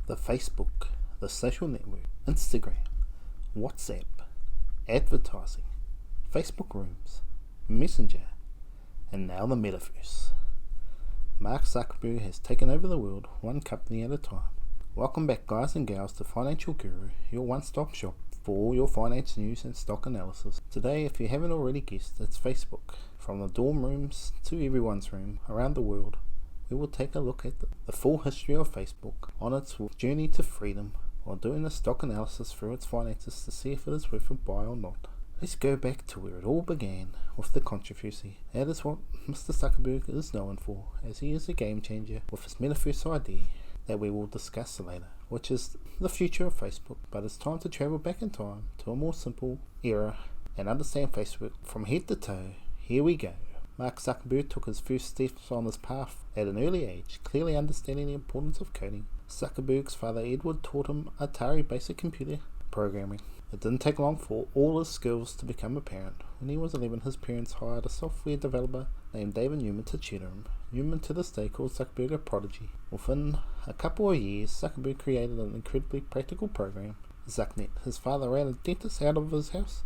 the Facebook, the social network, Instagram, WhatsApp, advertising, Facebook rooms, Messenger, and now the metaverse. Mark Zuckerberg has taken over the world one company at a time. Welcome back, guys and gals, to Financial Guru, your one-stop shop for all your finance news and stock analysis. Today, if you haven't already guessed, it's Facebook. From the dorm rooms to everyone's room around the world, we will take a look at the full history of Facebook on its journey to freedom while doing a stock analysis through its finances to see if it is worth a buy or not. Let's go back to where it all began, with the controversy. That is what Mr. Zuckerberg is known for, as he is a game changer with his metaverse idea that we will discuss later, which is the future of Facebook. But it's time to travel back in time to a more simple era and understand Facebook from head to toe. Here we go. Mark Zuckerberg took his first steps on this path at an early age, clearly understanding the importance of coding. Zuckerberg's father Edward taught him Atari basic computer programming. It didn't take long for all his skills to become apparent. When he was 11, his parents hired a software developer named David Newman to tutor him. Newman to this day calls Zuckerberg a prodigy. Within a couple of years, Zuckerberg created an incredibly practical program, ZuckNet. His father ran a dentist out of his house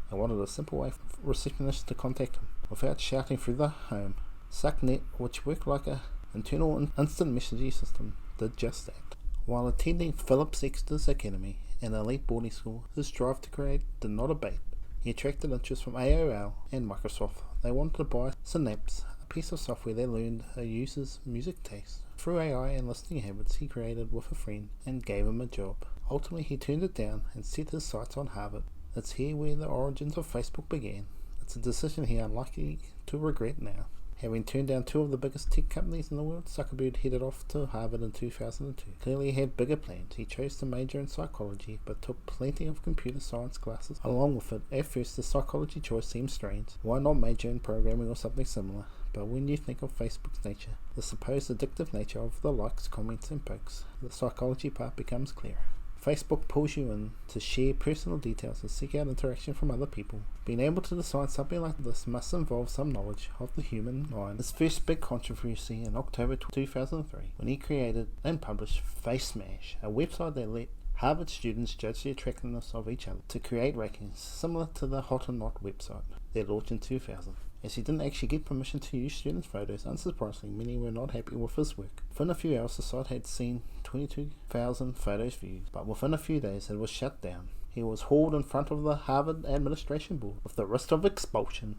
and wanted a simple way for receptionists to contact him without shouting through the home. ZuckNet, which worked like an internal instant messaging system, did just that. While attending Phillips Exeter's Academy, an elite boarding school, his drive to create did not abate. He attracted interest from AOL and Microsoft. They wanted to buy Synapse, a piece of software that learned a user's music taste. Through AI and listening habits he created with a friend and gave him a job. Ultimately he turned it down and set his sights on Harvard. It's here where the origins of Facebook began. It's a decision he is unlikely to regret now. Having turned down two of the biggest tech companies in the world, Zuckerberg headed off to Harvard in 2002. Clearly he had bigger plans. He chose to major in psychology, but took plenty of computer science classes along with it. At first the psychology choice seemed strange. Why not major in programming or something similar? But when you think of Facebook's nature, the supposed addictive nature of the likes, comments and pokes, the psychology part becomes clearer. Facebook pulls you in to share personal details and seek out interaction from other people. Being able to decide something like this must involve some knowledge of the human mind. His first big controversy in October 2003 when he created and published FaceMash, a website that let Harvard students judge the attractiveness of each other to create rankings similar to the Hot or Not website that launched in 2000. As he didn't actually get permission to use students' photos, unsurprisingly, many were not happy with his work. Within a few hours, the site had seen 22,000 photos viewed, but within a few days, it was shut down. He was hauled in front of the Harvard administration board with the risk of expulsion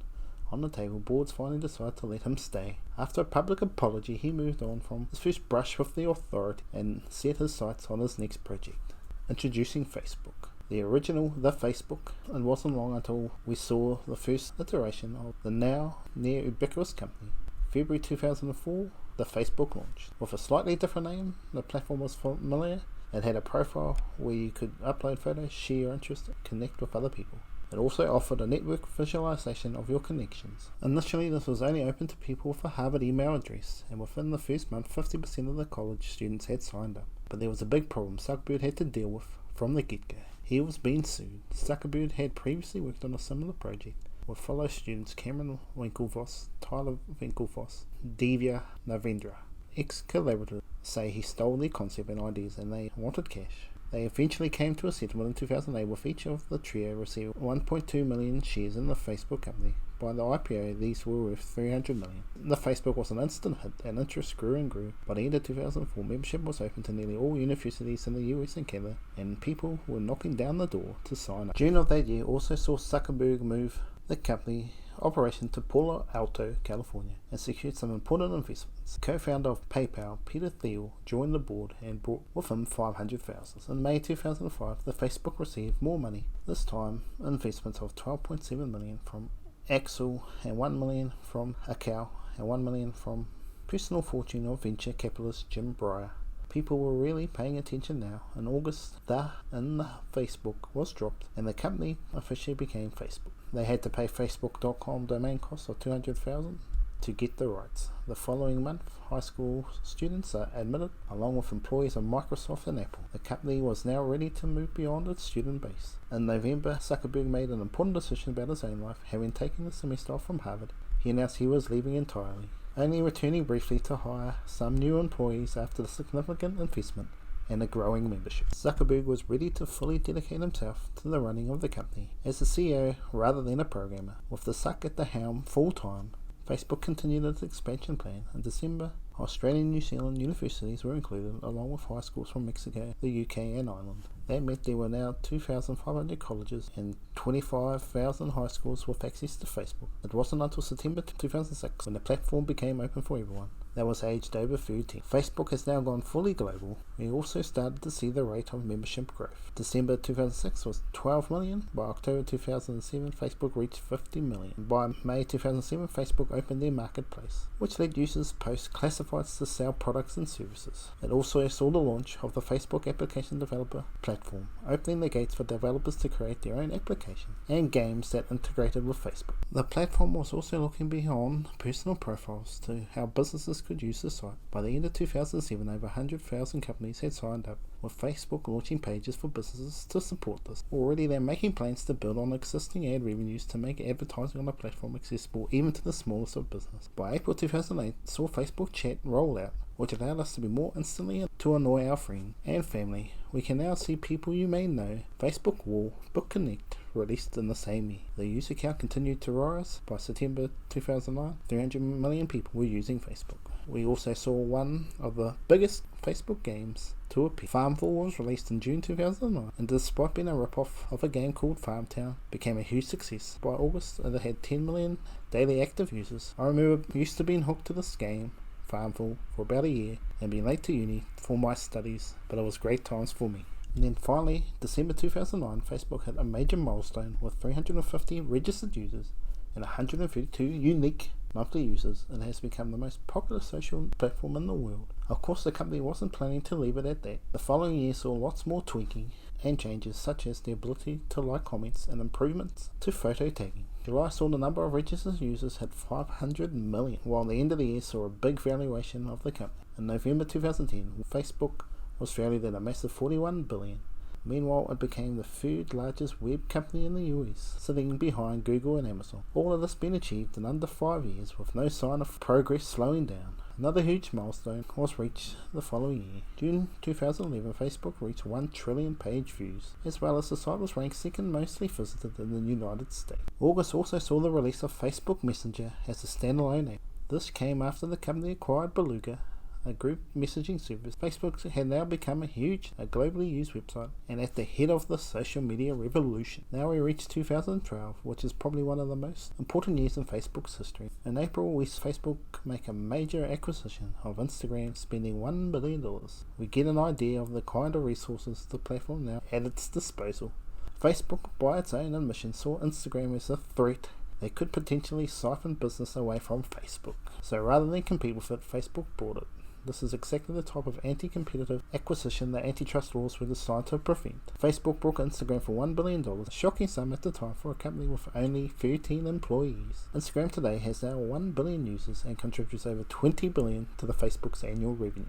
on the table. Boards finally decided to let him stay. After a public apology, he moved on from his first brush with the authority and set his sights on his next project, introducing Facebook. The original, the Facebook, and wasn't long until we saw the first iteration of the now near ubiquitous company. February 2004, the Facebook launched. With a slightly different name, the platform was familiar. It had a profile where you could upload photos, share your interests, and connect with other people. It also offered a network visualization of your connections. Initially, this was only open to people with a Harvard email address, and within the first month, 50% of the college students had signed up. But there was a big problem Zuckerberg had to deal with from the get-go. He was being sued. Zuckerberg had previously worked on a similar project with fellow students Cameron Winklevoss, Tyler Winklevoss, Divya Navendra. Ex-collaborators say he stole their concept and ideas and they wanted cash. They eventually came to a settlement in 2008 with each of the trio receiving 1.2 million shares in the Facebook company. By the IPO, these were worth 300 million. The Facebook was an instant hit and interest grew and grew. By the end of 2004, membership was open to nearly all universities in the US and Canada, and people were knocking down the door to sign up. June of that year also saw Zuckerberg move the company operation to Palo Alto, California, and secured some important investments. Co-founder of PayPal, Peter Thiel, joined the board and brought with him $500,000. In May 2005, the Facebook received more money, this time investments of $12.7 million from Axel and $1 million from Akal and $1 million from personal fortune of venture capitalist Jim Breyer. People were really paying attention now. In August, the Facebook was dropped and the company officially became Facebook. They had to pay Facebook.com domain costs of $200,000 to get the rights. The following month, high school students are admitted, along with employees of Microsoft and Apple. The company was now ready to move beyond its student base. In November, Zuckerberg made an important decision about his own life. Having taken the semester off from Harvard, he announced he was leaving entirely, only returning briefly to hire some new employees after the significant investment and a growing membership. Zuckerberg was ready to fully dedicate himself to the running of the company as a CEO rather than a programmer. With the Zuck at the helm full-time, Facebook continued its expansion plan. In December, Australian and New Zealand universities were included, along with high schools from Mexico, the UK and Ireland. That meant there were now 2,500 colleges and 25,000 high schools with access to Facebook. It wasn't until September 2006 when the platform became open for everyone. That was aged over 13. Facebook has now gone fully global. We also started to see the rate of membership growth. December 2006 was 12 million. By October 2007, Facebook reached 50 million. By May 2007, Facebook opened their marketplace, which let users post classifieds to sell products and services. It also saw the launch of the Facebook Application Developer Platform, opening the gates for developers to create their own application and games that integrated with Facebook. The platform was also looking beyond personal profiles to how businesses could use the site. By the end of 2007, over 100,000 companies had signed up, with Facebook launching pages for businesses to support this. Already they're making plans to build on existing ad revenues to make advertising on the platform accessible even to the smallest of business. By April 2008, saw Facebook Chat roll out, which allowed us to be more instantly to annoy our friends and family. We can now see people you may know. Facebook Wall, Book Connect, released in the same year. The user count continued to rise. By September 2009, 300 million people were using Facebook. We also saw one of the biggest Facebook games to appear. FARMVILLE was released in June 2009, and despite being a rip-off of a game called Farmtown, became a huge success. By August, it had 10 million daily active users. I remember used to being hooked to this game, FARMVILLE, for about a year, and being late to uni for my studies, but it was great times for me. And then finally, December 2009, Facebook hit a major milestone with 350 registered users and 132 unique monthly users, and has become the most popular social platform in the world. Of course, the company wasn't planning to leave it at that. The following year saw lots more tweaking and changes, such as the ability to like comments and improvements to photo tagging. July saw the number of registered users hit 500 million, while the end of the year saw a big valuation of the company. In November 2010, Facebook was valued at a massive 41 billion. Meanwhile, it became the third largest web company in the US, sitting behind Google and Amazon. All of this been achieved in under 5 years, with no sign of progress slowing down. Another huge milestone was reached the following year. June 2011, Facebook reached 1 trillion page views, as well as the site was ranked second mostly visited in the United States. August also saw the release of Facebook Messenger as a standalone app. This came after the company acquired Beluga, a group messaging service. Facebook had now become a globally used website and at the head of the social media revolution. Now we reach 2012, which is probably one of the most important years in Facebook's history. In April, we saw Facebook make a major acquisition of Instagram, spending $1 billion. We get an idea of the kind of resources the platform now at its disposal. Facebook, by its own admission, saw Instagram as a threat. They could potentially siphon business away from Facebook. So rather than compete with it, Facebook bought it. This is exactly the type of anti-competitive acquisition that antitrust laws were designed to prevent. Facebook bought Instagram for $1 billion, a shocking sum at the time for a company with only 13 employees. Instagram today has now 1 billion users and contributes over $20 billion to the Facebook's annual revenue.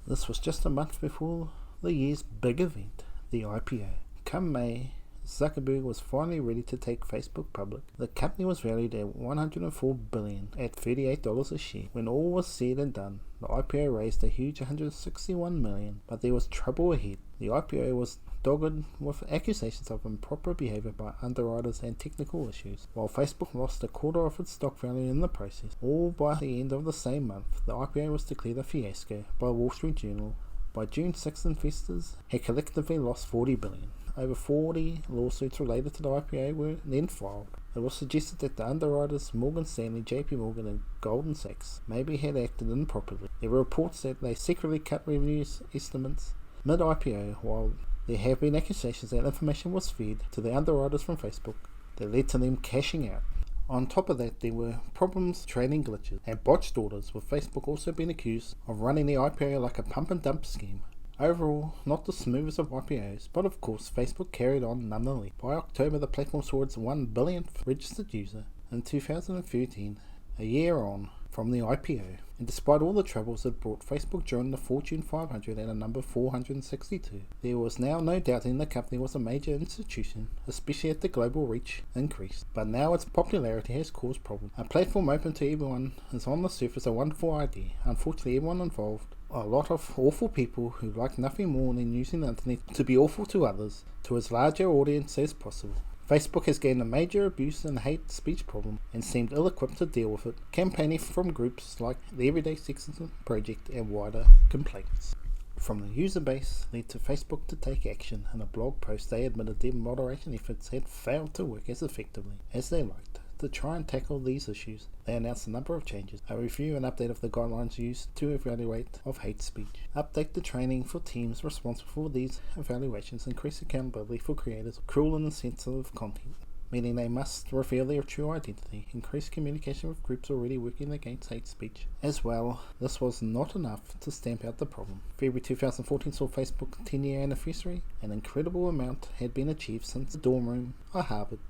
This was just a month before the year's big event, the IPO. Come May, Zuckerberg was finally ready to take Facebook public. The company was valued at $104 billion at $38 a share. When all was said and done, the IPO raised a huge $161 million, but there was trouble ahead. The IPO was dogged with accusations of improper behavior by underwriters and technical issues, while Facebook lost a quarter of its stock value in the process. All by the end of the same month, the IPO was declared a fiasco by Wall Street Journal. By June 6, investors had collectively lost $40 billion. Over 40 lawsuits related to the IPO were then filed. It was suggested that the underwriters Morgan Stanley, JP Morgan and Goldman Sachs maybe had acted improperly. There were reports that they secretly cut revenues estimates mid-IPO, while there have been accusations that information was fed to the underwriters from Facebook that led to them cashing out. On top of that, there were problems, trading glitches, and botched orders, with Facebook also being accused of running the IPO like a pump and dump scheme. Overall, not the smoothest of IPOs, but of course Facebook carried on nonetheless. By October, the platform saw its 1 billionth registered user. In 2013, a year on from the IPO, And despite all the troubles it brought, Facebook joined the Fortune 500 at a number 462. There was now no doubting the company was a major institution, especially as the global reach increased. But now its popularity has caused problems. A platform open to everyone is on the surface a wonderful idea. Unfortunately, everyone involved, a lot of awful people who like nothing more than using the internet to be awful to others, to as large an audience as possible. Facebook has gained a major abuse and hate speech problem and seemed ill-equipped to deal with it, campaigning from groups like the Everyday Sexism Project and wider complaints. From the user base led to Facebook to take action. In a blog post they admitted their moderation efforts had failed to work as effectively as they liked. To try and tackle these issues, they announced a number of changes: a review and update of the guidelines used to evaluate of hate speech, update the training for teams responsible for these evaluations, increase accountability for creators of cruel and insensitive content, meaning they must reveal their true identity, increase communication with groups already working against hate speech. As well, this was not enough to stamp out the problem. February 2014 saw Facebook's 10-year anniversary. An incredible amount had been achieved since the dorm room at Harvard.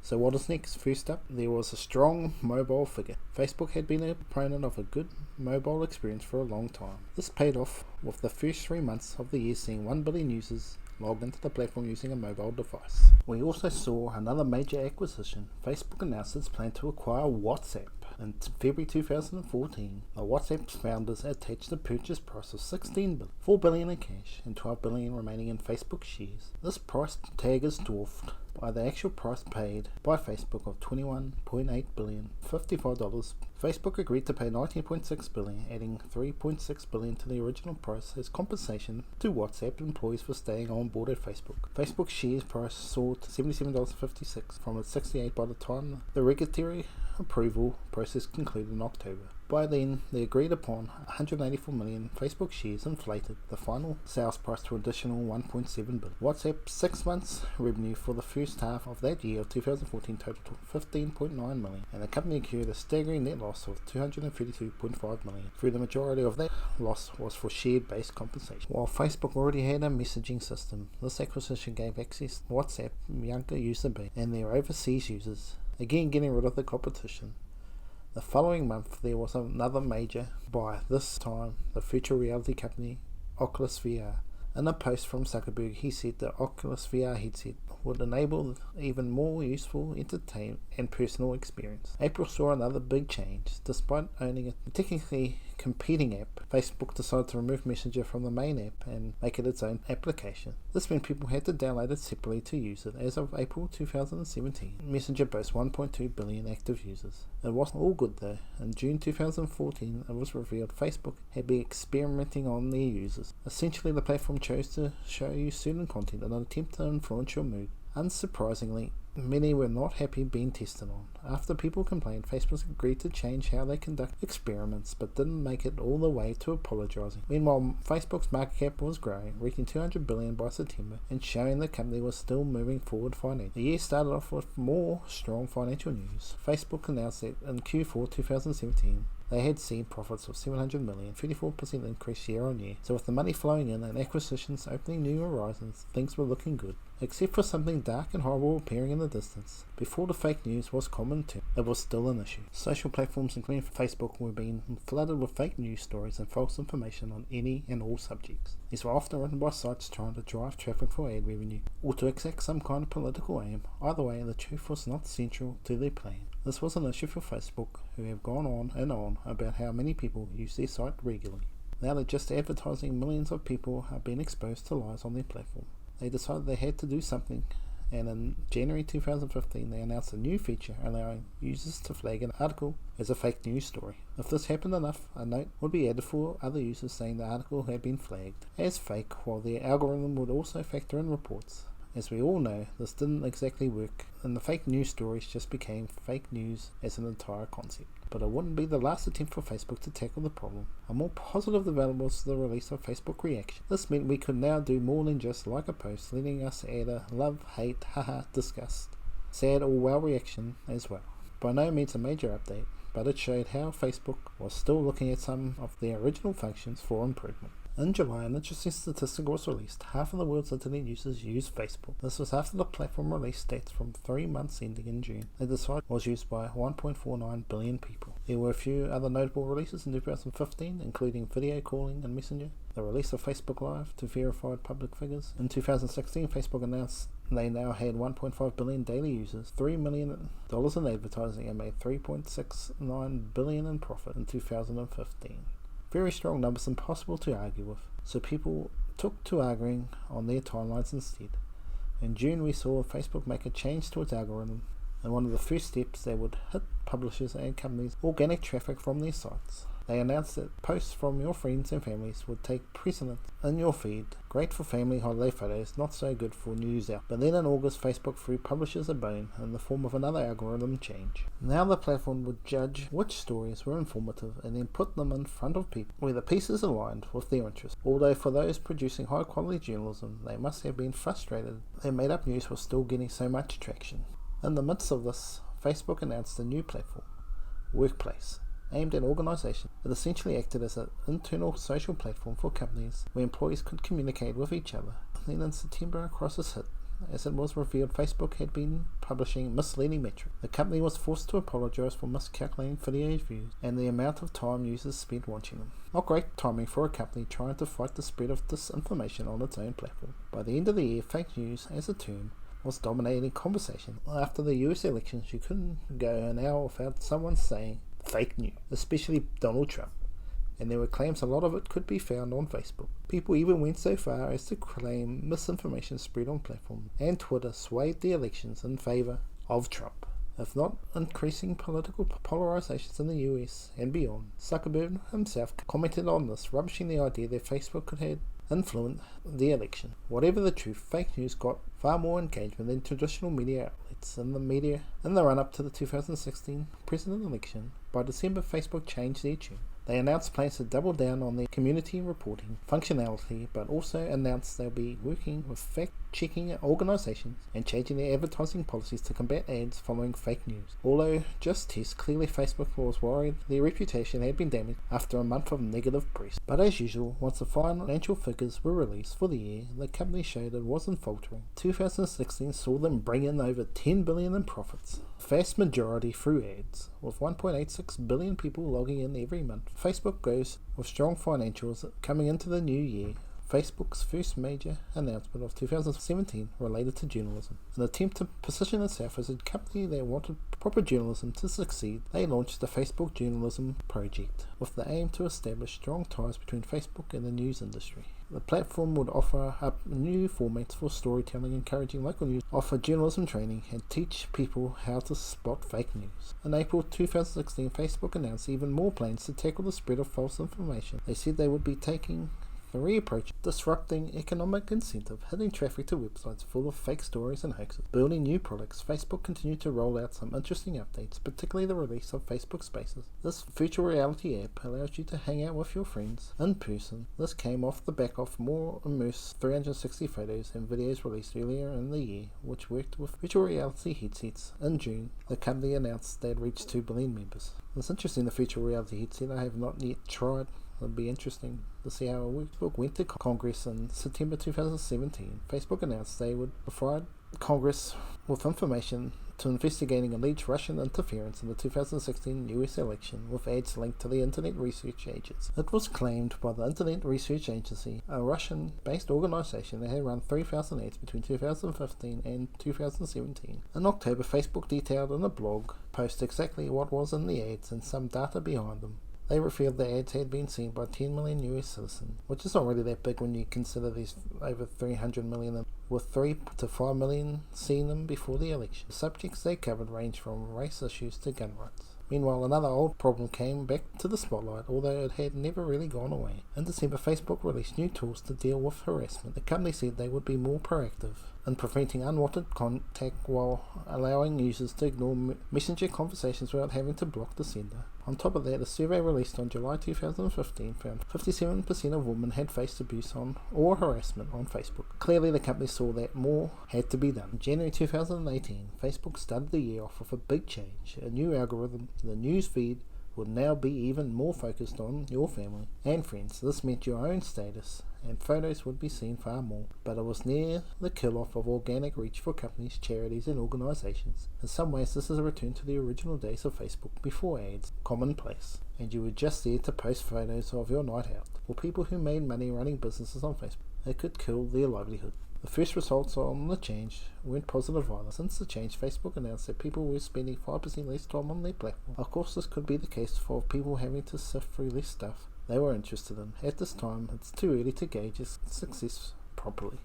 So what is next? First up, there was a strong mobile figure. Facebook had been a proponent of a good mobile experience for a long time. This paid off with the first 3 months of the year seeing 1 billion users log into the platform using a mobile device. We also saw another major acquisition. Facebook announced its plan to acquire WhatsApp. In February 2014, the WhatsApp's founders attached a purchase price of $16 billion, $4 billion in cash and $12 billion remaining in Facebook shares. This price tag is dwarfed by the actual price paid by Facebook of $21.8 billion, $55. Facebook agreed to pay $19.6 billion, adding $3.6 billion to the original price as compensation to WhatsApp employees for staying on board at Facebook. Facebook's shares price soared to $77.56 from its $68 by the time the regulatory approval process concluded in October. By then, the agreed upon 184 million Facebook shares inflated the final sales price to an additional $1.7 billion. WhatsApp's 6 months revenue for the first half of that year of 2014 totaled $15.9 million, and the company incurred a staggering net loss of $232.5 million. Through the majority of that loss was for share-based compensation. While Facebook already had a messaging system, this acquisition gave access to WhatsApp younger user base and their overseas users, again getting rid of the competition. The following month there was another major buy, this time the virtual reality company Oculus VR. In a post from Zuckerberg, he said the Oculus VR headset would enable even more useful entertainment and personal experience. April saw another big change. Despite owning a technically competing app, Facebook decided to remove Messenger from the main app and make it its own application. This meant people had to download it separately to use it. As of April 2017, Messenger boasts 1.2 billion active users. It wasn't all good though. In June 2014, it was revealed Facebook had been experimenting on their users. Essentially, the platform chose to show you certain content in an attempt to influence your mood. Unsurprisingly, many were not happy being tested on. After people complained, Facebook agreed to change how they conduct experiments, but didn't make it all the way to apologizing. Meanwhile, Facebook's market cap was growing, reaching $200 billion by September, and showing the company was still moving forward financially. The year started off with more strong financial news. Facebook announced that in Q4 2017, they had seen profits of $700 million, 34% increase year on year. So with the money flowing in and acquisitions opening new horizons, things were looking good. Except for something dark and horrible appearing in the distance. Before the fake news was common too, it was still an issue. Social platforms including Facebook were being flooded with fake news stories and false information on any and all subjects. These were often written by sites trying to drive traffic for ad revenue, or to exact some kind of political aim. Either way, the truth was not central to their plan. This was an issue for Facebook, who have gone on and on about how many people use their site regularly. Now that just advertising, millions of people are being exposed to lies on their platform. They decided they had to do something, and in January 2015 they announced a new feature allowing users to flag an article as a fake news story. If this happened enough, a note would be added for other users saying the article had been flagged as fake, while their algorithm would also factor in reports. As we all know, this didn't exactly work, and the fake news stories just became fake news as an entire concept. But it wouldn't be the last attempt for Facebook to tackle the problem. A more positive development was the release of Facebook Reaction. This meant we could now do more than just like a post, letting us add a love, hate, haha, disgust, sad or well reaction as well. By no means a major update, but it showed how Facebook was still looking at some of their original functions for improvement. In July, an interesting statistic was released. Half of the world's internet users use Facebook. This was after the platform released stats from 3 months ending in June. The site was used by 1.49 billion people. There were a few other notable releases in 2015, including video calling and Messenger, the release of Facebook Live to verified public figures. In 2016, Facebook announced they now had 1.5 billion daily users, $3 million in advertising, and made $3.69 billion in profit in 2015. Very strong numbers, impossible to argue with, so people took to arguing on their timelines instead. In June, we saw Facebook make a change to its algorithm, and one of the first steps they would hit publishers and companies organic traffic from their sites. They announced that posts from your friends and families would take precedence in your feed. Great for family holiday photos, not so good for news out. But then in August, Facebook threw publishers a bone in the form of another algorithm change. Now the platform would judge which stories were informative and then put them in front of people where the pieces aligned with their interests. Although for those producing high quality journalism, they must have been frustrated their made up news was still getting so much traction. In the midst of this, Facebook announced a new platform, Workplace, aimed at organisations. It essentially acted as an internal social platform for companies where employees could communicate with each other. Then in September, a crisis hit, as it was revealed Facebook had been publishing misleading metrics. The company was forced to apologise for miscalculating video views and the amount of time users spent watching them. Not great timing for a company trying to fight the spread of disinformation on its own platform. By the end of the year, fake news as a term was dominating conversation. After the US elections, you couldn't go an hour without someone saying fake news, especially Donald Trump, and there were claims a lot of it could be found on Facebook. People even went so far as to claim misinformation spread on platforms, and Twitter swayed the elections in favour of Trump. If not increasing political polarizations in the US and beyond, Zuckerberg himself commented on this, rubbishing the idea that Facebook could have influenced the election. Whatever the truth, fake news got far more engagement than traditional media outlets in the run-up to the 2016 president election. By December, Facebook changed their tune. They announced plans to double down on their community reporting functionality, but also announced they'll be working with fact-checking organisations and changing their advertising policies to combat ads following fake news. Although just tests, clearly Facebook was worried their reputation had been damaged after a month of negative press. But as usual, once the financial figures were released for the year, the company showed it wasn't faltering. 2016 saw them bring in over $10 billion in profits, vast majority through ads, with 1.86 billion people logging in every month. Facebook goes with strong financials coming into the new year. Facebook's first major announcement of 2017 related to journalism. In an attempt to position itself as a company that wanted proper journalism to succeed, they launched the Facebook Journalism Project with the aim to establish strong ties between Facebook and the news industry. The platform would offer up new formats for storytelling, encouraging local news, offer journalism training, and teach people how to spot fake news. In April 2016, Facebook announced even more plans to tackle the spread of false information. They said they would be taking the reapproach, disrupting economic incentive, hitting traffic to websites full of fake stories and hoaxes, building new products. Facebook continued to roll out some interesting updates, particularly the release of Facebook Spaces. This virtual reality app allows you to hang out with your friends in person. This came off the back of more immersive 360 photos and videos released earlier in the year, which worked with virtual reality headsets. In June, the company announced they had reached 2 billion members. It's interesting, the virtual reality headset. I have not yet tried. It'll be interesting to see how it works. Facebook went to Congress in September 2017. Facebook announced they would provide Congress with information to investigating alleged Russian interference in the 2016 US election with ads linked to the Internet Research Agency. It was claimed by the Internet Research Agency, a Russian-based organization that had run 3,000 ads between 2015 and 2017. In October, Facebook detailed in a blog post exactly what was in the ads and some data behind them. They revealed the ads had been seen by 10 million US citizens, which is not really that big when you consider there's over 300 million, with 3 to 5 million seeing them before the election. The subjects they covered range from race issues to gun rights. Meanwhile, another old problem came back to the spotlight, although it had never really gone away. In December, Facebook released new tools to deal with harassment. The company said they would be more proactive in preventing unwanted contact while allowing users to ignore messenger conversations without having to block the sender. On top of that, a survey released on July 2015 found 57% of women had faced abuse or harassment on Facebook. Clearly, the company saw that more had to be done. In January 2018, Facebook started the year off with a big change, a new algorithm, the news feed, would now be even more focused on your family and friends. This meant your own status and photos would be seen far more, but it was near the kill-off of organic reach for companies, charities and organisations. In some ways this is a return to the original days of Facebook before ads, commonplace, and you were just there to post photos of your night out. For people who made money running businesses on Facebook, it could kill their livelihood. The first results on the change weren't positive either. Since the change, Facebook announced that people were spending 5% less time on their platform. Of course, this could be the case for people having to sift through less stuff they were interested in. At this time, it's too early to gauge its success properly.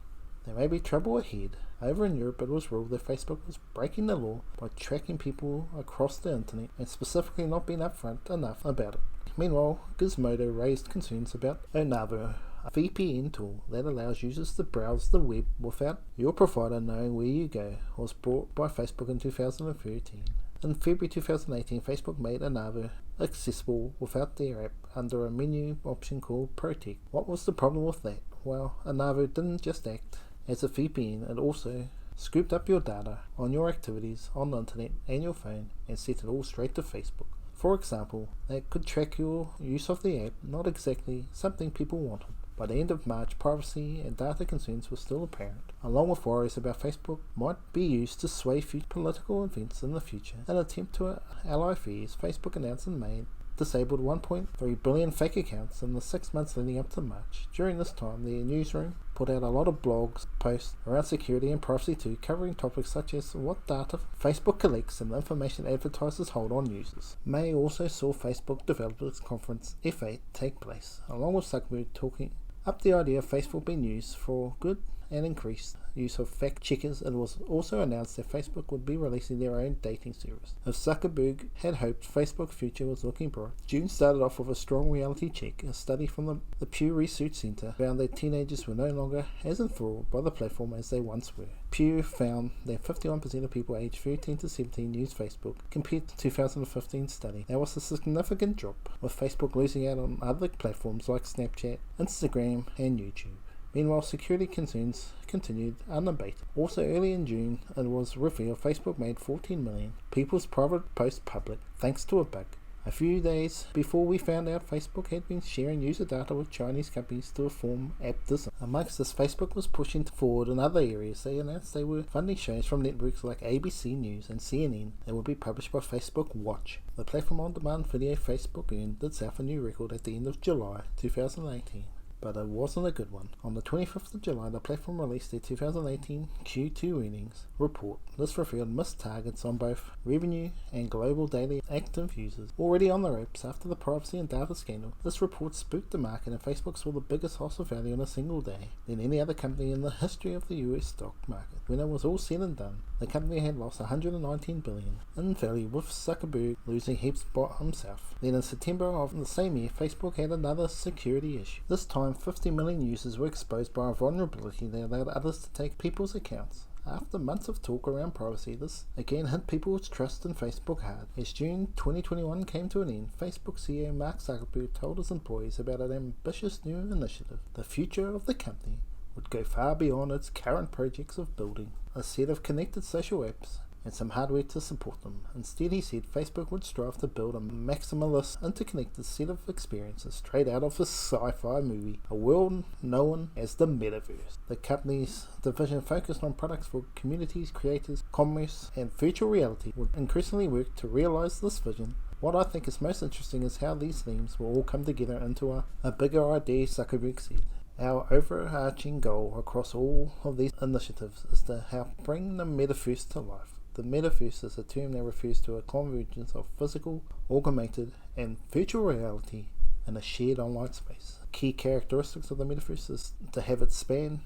There may be trouble ahead. Over in Europe, it was ruled that Facebook was breaking the law by tracking people across the internet and specifically not being upfront enough about it. Meanwhile, Gizmodo raised concerns about Onavo, a VPN tool that allows users to browse the web without your provider knowing where you go, was brought by Facebook in 2013. In February 2018, Facebook made Onavo accessible without their app under a menu option called Protect. What was the problem with that? Well, Onavo didn't just act as a VPN, it also scooped up your data on your activities on the internet and your phone and sent it all straight to Facebook. For example, they could track your use of the app, not exactly something people wanted. By the end of March, privacy and data concerns were still apparent, along with worries about Facebook might be used to sway future political events in the future. In an attempt to allay fears, Facebook announced in May disabled 1.3 billion fake accounts in the 6 months leading up to March. During this time, their newsroom put out a lot of blogs, posts around security and privacy too, covering topics such as what data Facebook collects and the information advertisers hold on users. May also saw Facebook Developers Conference F8 take place, along with Zuckerberg talking up the idea of Facebook being used for good and increased use of fact checkers. It was also announced that Facebook would be releasing their own dating service. If Zuckerberg had hoped, Facebook's future was looking bright. June started off with a strong reality check. A study from the Pew Research Center found that teenagers were no longer as enthralled by the platform as they once were. Pew found that 51% of people aged 13 to 17 used Facebook, compared to 2015 study. That was a significant drop, with Facebook losing out on other platforms like Snapchat, Instagram and YouTube. Meanwhile, security concerns continued unabated. Also early in June, it was revealed Facebook made 14 million people's private posts public thanks to a bug. A few days before we found out, Facebook had been sharing user data with Chinese companies to form app design. Amongst this, Facebook was pushing forward in other areas. They announced they were funding shows from networks like ABC News and CNN that would be published by Facebook Watch. The platform on-demand video Facebook earned itself a new record at the end of July 2018. But it wasn't a good one. On the 25th of July, the platform released their 2018 Q2 earnings report. This revealed missed targets on both revenue and global daily active users. Already on the ropes after the privacy and data scandal, this report spooked the market and Facebook saw the biggest loss of value in a single day than any other company in the history of the US stock market. When it was all said and done, the company had lost $119 billion in value, with Zuckerberg losing heaps by himself. Then in September of the same year, Facebook had another security issue. This time 50 million users were exposed by a vulnerability that allowed others to take people's accounts. After months of talk around privacy, this again hit people's trust in Facebook hard. As June 2021 came to an end, Facebook CEO Mark Zuckerberg told his employees about an ambitious new initiative. The future of the company would go far beyond its current projects of building a set of connected social apps and some hardware to support them. Instead, he said Facebook would strive to build a maximalist, interconnected set of experiences straight out of a sci-fi movie, a world known as the Metaverse. The company's division focused on products for communities, creators, commerce, and virtual reality would increasingly work to realize this vision. What I think is most interesting is how these themes will all come together into a bigger idea, Zuckerberg said. Our overarching goal across all of these initiatives is to help bring the metaverse to life. The metaverse is a term that refers to a convergence of physical, augmented, and virtual reality in a shared online space. Key characteristics of the metaverse is to have it span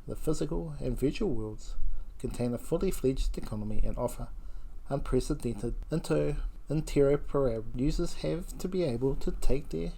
the physical and virtual worlds, contain a fully fledged economy, and offer unprecedented interoperability. Users have to be able to take their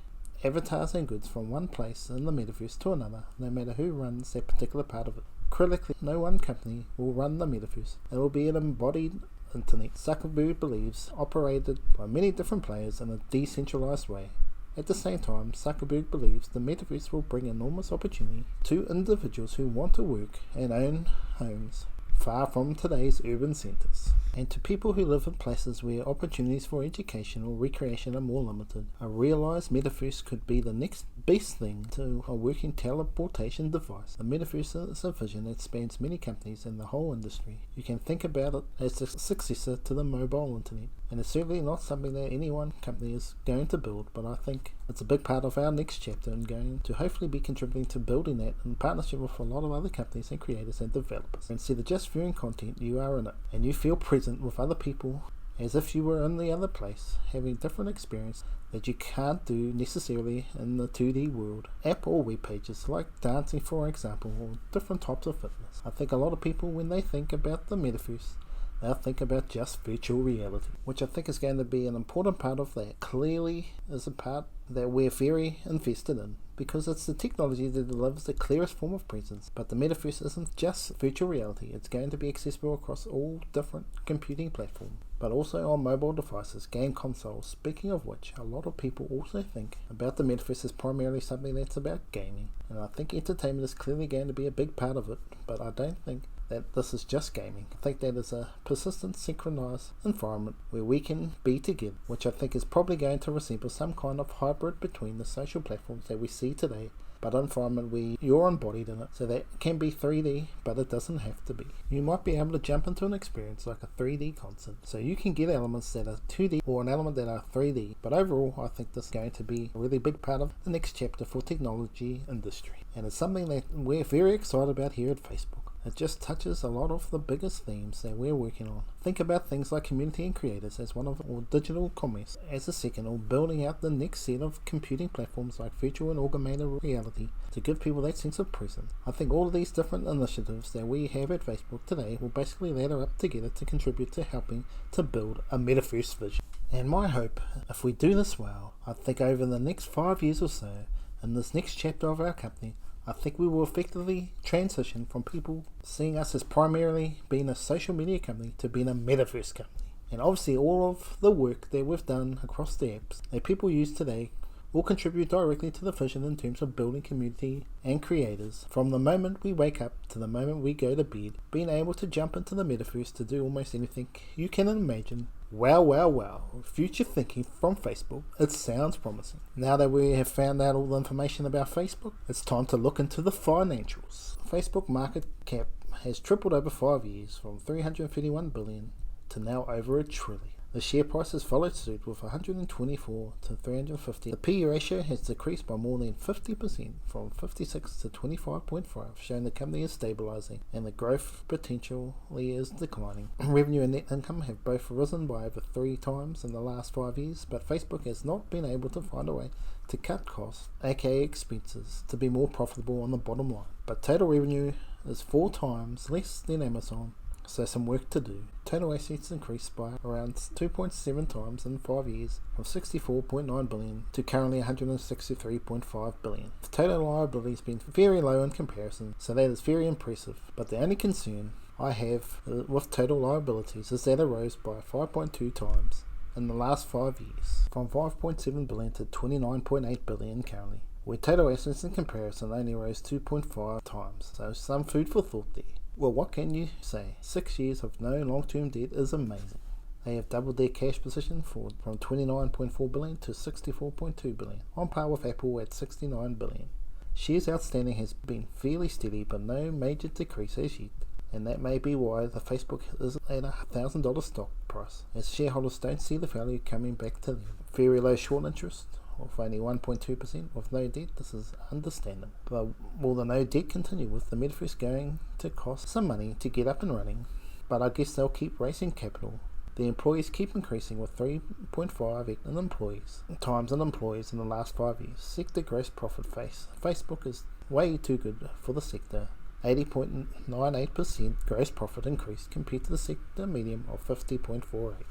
avatars and goods from one place in the metaverse to another, no matter who runs that particular part of it. Critically, no one company will run the metaverse. It will be an embodied internet. Zuckerberg believes operated by many different players in a decentralized way. At the same time, Zuckerberg believes the metaverse will bring enormous opportunity to individuals who want to work and own homes far from today's urban centers. And to people who live in places where opportunities for education or recreation are more limited, I realise Metaverse could be the next best thing to a working teleportation device. The Metaverse is a vision that spans many companies and the whole industry. You can think about it as the successor to the mobile internet, and it's certainly not something that any one company is going to build, but I think it's a big part of our next chapter and going to hopefully be contributing to building that in partnership with a lot of other companies and creators and developers. Instead of just viewing content, you are in it, and you feel present with other people as if you were in the other place, having different experience that you can't do necessarily in the 2D world. App or web pages like dancing, for example, or different types of fitness. I think a lot of people, when they think about the metaverse, they'll think about just virtual reality, which I think is going to be an important part of that. Clearly is a part that we're very invested in, because it's the technology that delivers the clearest form of presence. But the metaverse isn't just virtual reality, it's going to be accessible across all different computing platforms, but also on mobile devices, game consoles. Speaking of which, a lot of people also think about the metaverse as primarily something that's about gaming, and I think entertainment is clearly going to be a big part of it, but I don't think that this is just gaming. I think that is a persistent, synchronized environment where we can be together, which I think is probably going to resemble some kind of hybrid between the social platforms that we see today, but an environment where you're embodied in it. So that can be 3D, but it doesn't have to be. You might be able to jump into an experience like a 3D concert, so you can get elements that are 2D or an element that are 3D. But overall, I think this is going to be a really big part of the next chapter for technology industry, and it's something that we're very excited about here at Facebook. It just touches a lot of the biggest themes that we're working on. Think about things like community and creators as one of, or digital commerce as a second, or building out the next set of computing platforms like virtual and augmented reality to give people that sense of presence. I think all of these different initiatives that we have at Facebook today will basically ladder up together to contribute to helping to build a metaverse vision. And my hope, if we do this well, I think over the next 5 years or so, in this next chapter of our company, I think we will effectively transition from people seeing us as primarily being a social media company to being a metaverse company. And obviously all of the work that we've done across the apps that people use today will contribute directly to the vision in terms of building community and creators. From the moment we wake up to the moment we go to bed, being able to jump into the metaverse to do almost anything you can imagine. Wow. Future thinking from Facebook. It sounds promising. Now that we have found out all the information about Facebook, it's time to look into the financials. Facebook market cap has tripled over 5 years, from 331 billion to now over $1 trillion. The share price has followed suit with 124 to 350. The PE ratio has decreased by more than 50%, from 56 to 25.5, showing the company is stabilizing and the growth potentially is declining. Revenue and net income have both risen by over 3 times in the last 5 years, but Facebook has not been able to find a way to cut costs, aka expenses, to be more profitable on the bottom line. But total revenue is 4 times less than Amazon, so some work to do. Total assets increased by around 2.7 times in 5 years, from 64.9 billion to currently 163.5 billion. The total liability has been very low in comparison, so that is very impressive. But the only concern I have with total liabilities is that it rose by 5.2 times in the last 5 years, from 5.7 billion to 29.8 billion currently, where total assets in comparison only rose 2.5 times. So some food for thought there. Well, what can you say? 6 years of no long-term debt is amazing. They have doubled their cash position from 29.4 billion to 64.2 billion, on par with Apple at 69 billion. Shares outstanding has been fairly steady, but no major decrease as yet, and that may be why the Facebook is at a $1,000 stock price, as shareholders don't see the value coming back to them. Very low short interest, of only 1.2% with no debt. This is understandable. But will the no debt continue, with the metaverse going to cost some money to get up and running? But I guess they'll keep raising capital. The employees keep increasing, with 3.5 times in employees in the last 5 years. Sector gross profit Facebook is way too good for the sector. 80.98% gross profit increase compared to the sector median of 50.48.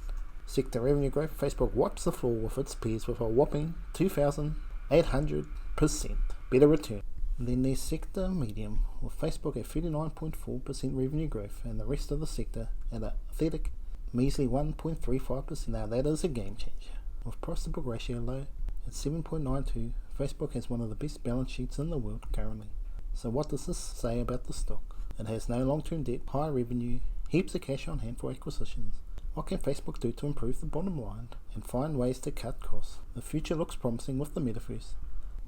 Sector revenue growth, Facebook wipes the floor with its peers with a whopping 2,800% better return than their sector median, with Facebook at 39.4% revenue growth and the rest of the sector at a pathetic measly 1.35%. Now that is a game changer. With price to book ratio low at 7.92, Facebook has one of the best balance sheets in the world currently. So what does this say about the stock? It has no long-term debt, high revenue, heaps of cash on hand for acquisitions, What can Facebook do to improve the bottom line and find ways to cut costs? The future looks promising with the metaverse,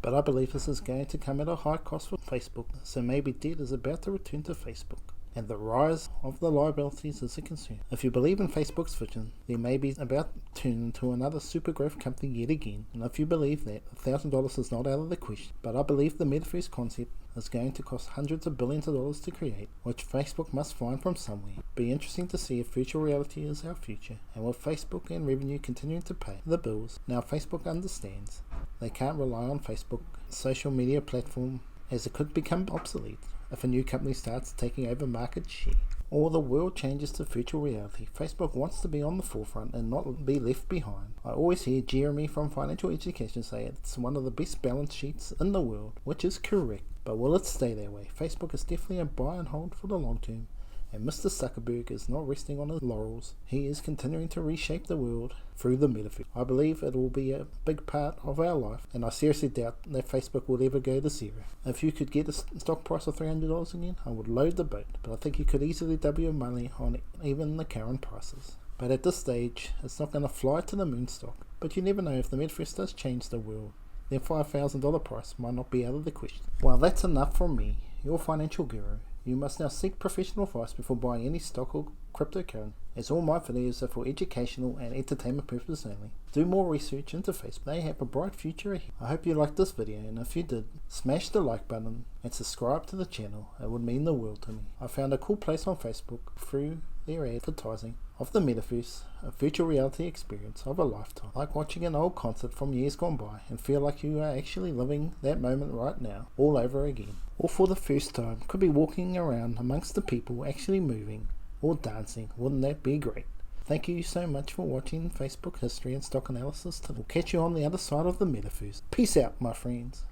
but I believe this is going to come at a high cost for Facebook, so maybe debt is about to return to Facebook, and the rise of the liabilities is a concern. If you believe in Facebook's vision, they may be about to turn into another super growth company yet again, and if you believe that, $1,000 is not out of the question, but I believe the metaverse concept is going to cost hundreds of billions of dollars to create, which Facebook must find from somewhere. Be interesting to see if virtual reality is our future, and with Facebook and revenue continuing to pay the bills, now Facebook understands they can't rely on Facebook social media platform as it could become obsolete if a new company starts taking over market share. Or the world changes to virtual reality. Facebook wants to be on the forefront and not be left behind. I always hear Jeremy from Financial Education say it's one of the best balance sheets in the world, which is correct. But will it stay that way? Facebook is definitely a buy and hold for the long term, and Mr. Zuckerberg is not resting on his laurels. He is continuing to reshape the world through the metaverse. I believe it will be a big part of our life, and I seriously doubt that Facebook will ever go to zero. If you could get a stock price of $300 again, I would load the boat, but I think you could easily double your money on even the current prices. But at this stage, it's not going to fly to the moon stock. But you never know, if the metaverse does change the world, then $5,000 price might not be out of the question. Well, that's enough from me, your financial guru. You must now seek professional advice before buying any stock or cryptocurrency, as all my videos are for educational and entertainment purposes only. Do more research into Facebook. They have a bright future ahead. I hope you liked this video, and if you did, smash the like button and subscribe to the channel. It would mean the world to me. I found a cool place on Facebook through their advertising of the metaverse, a virtual reality experience of a lifetime, like watching an old concert from years gone by and feel like you are actually living that moment right now, all over again. Or for the first time, could be walking around amongst the people actually moving or dancing. Wouldn't that be great? Thank you so much for watching Facebook history and stock analysis. We'll catch you on the other side of the metaverse. Peace out, my friends.